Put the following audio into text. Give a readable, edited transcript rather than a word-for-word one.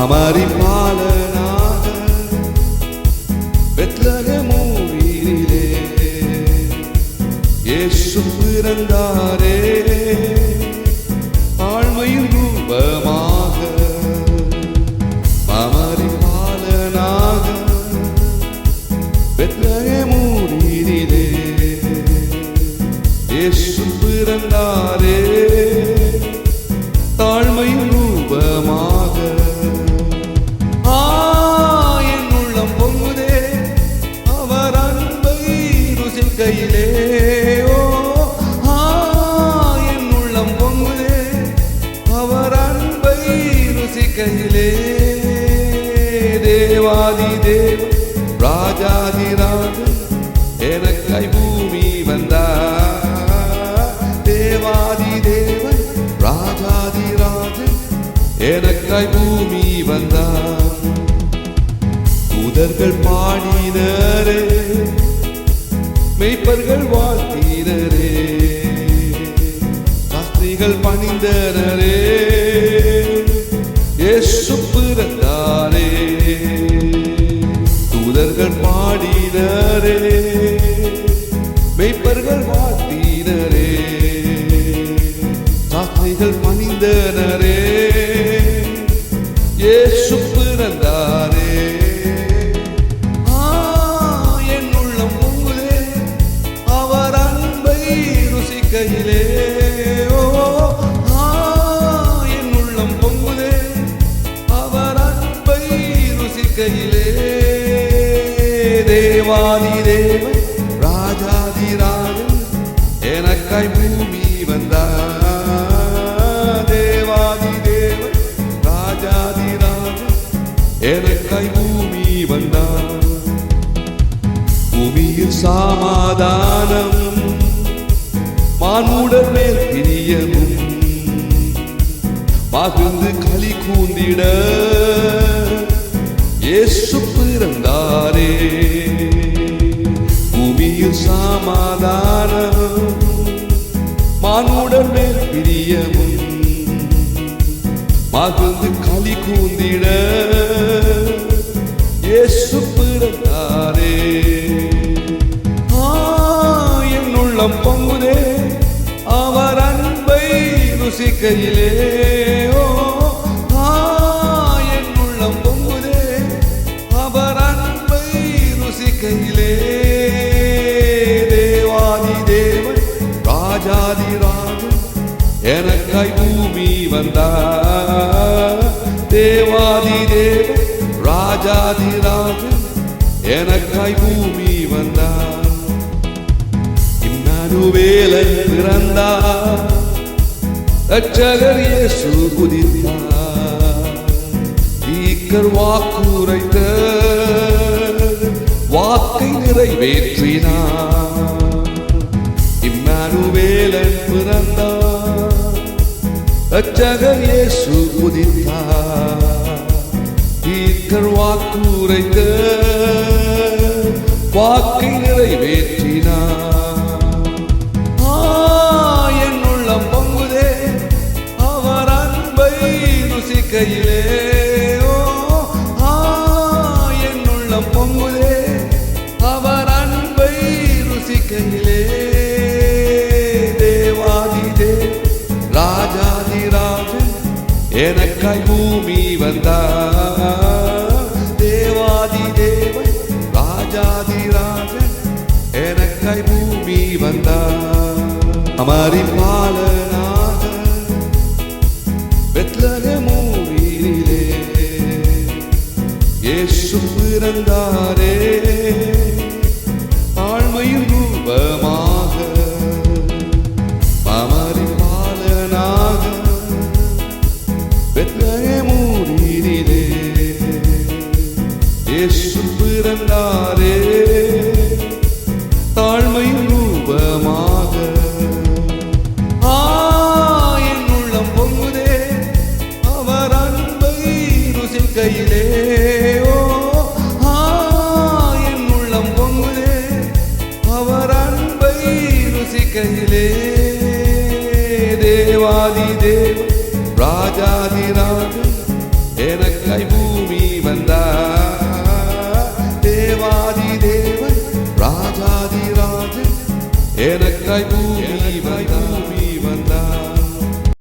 அமரிபாலனாக Bethlehem ஊரிலே இயேசு பிறந்தாரே. தாழ்மையின் ரூபமாக அமரிபாலனாக பெத்லகேம் ஊரிலே இயேசு பிறந்தாரே. தாழ்மையின் ரூபமாக என் உள்ளம் பொங்குதே அவர் அன்பை ருசிக்கையிலே. என் உள்ளம் பொங்குதே அவர் அன்பை ருசிக்கையிலே. தேவாதி தேவன் ராஜாதி ராஜன் எனக்காய் பூமி வந்தார். தேவாதி தேவன் ராஜாதி ராஜன் எனக்காய் பூமி வந்தார். தூதர்கள் பாடினரே, மெய்ப்பர்கள் வாழ்த்தினரே, சாஸ்திரிகள் பணிந்தனரே, இயேசு பிறந்தாரே. தூதர்கள் பாடினரே, மெய்ப்பர்கள் வாழ்த்தினரே, சாஸ்திரிகள் பணிந்தனரே, இயேசு பிறந்தாரே. என் உள்ளம் பொங்குதே அவர் அன்பை ருசிக்கையிலே. என் உள்ளம் பொங்குதே அவர் அன்பை ருசிக்கையிலே. தேவாதி தேவன் ராஜாதி ராஜன் எனக்காய் பூமி வந்தார். தேவாதி தேவன் ராஜாதி ராஜன் எனக்காய் பூமி வந்தார். பூமியில் சமாதானம் மானுடர் மேல் பிரியமும் மகிழ்ந்து களி கூந்திட இயேசு பிறந்தாரே. பூமியில் சமாதானம் மானுடர் மேல் பிரியமும் மகிழ்ந்து களி கூந்திட இயேசு பிறந்தாரே. என் உள்ளம் பொங்குதே அவர் அன்பை ருசிக்கையிலே. என் உள்ளம் பொங்குதே அவர் அன்பை ருசிக்கையிலே. தேவாதி தேவன் ராஜாதி ராஜன் எனக்காய் பூமி வந்தார். தேவாதி தேவன் ராஜாதி ராஜன் எனக்காய் பூமி வந்தார். இம்மானுவேலன் பிறந்தார், இரட்சகர் இயேசு உதித்தார். தீர்க்கர் வாக்குரைத்த வாக்கை நிறைவேற்றினார். இம்மானுவேலன் பிறந்தார், இரட்சகர் இயேசு உதித்தார். தீர்க்கர் வாக்குரைத்த வாக்கை நிறைவேற்றினார். என் உள்ளம் பொங்குதே அவர் அன்பை ருசிக்கையிலே. என் உள்ளம் பொங்குதே அவர் அன்பை ருசிக்கையிலே. தேவாதி தேவன் ராஜாதி ராஜன் எனக்காய் பூமி வந்தார். தேவாதி தேவன் ராஜாதி ராஜன் எனக்காய் பூமி வந்தார். அமரிபாலனாக பெத்லகேம் ஊரிலே இயேசு பிறந்தாரே. தாழ்மையின் ரூபமாக அமரிபாலனாக பெத்லகேம் ஊரிலே இயேசு பிறந்தாரே. தாழ்மையின் ரூபமாக என் உள்ளம் பொங்குதே அவர் அன்பை ருசிக்கையிலே. என் உள்ளம் பொங்குதே அவர் அன்பை ருசிக்கையிலே. தேவாதி தேவன் ராஜாதி ராஜன் எனக்காய் பூமி வந்தார். தேவாதி தேவன் ராஜாதி ராஜன் எனக்காய் பூமி வந்தார்.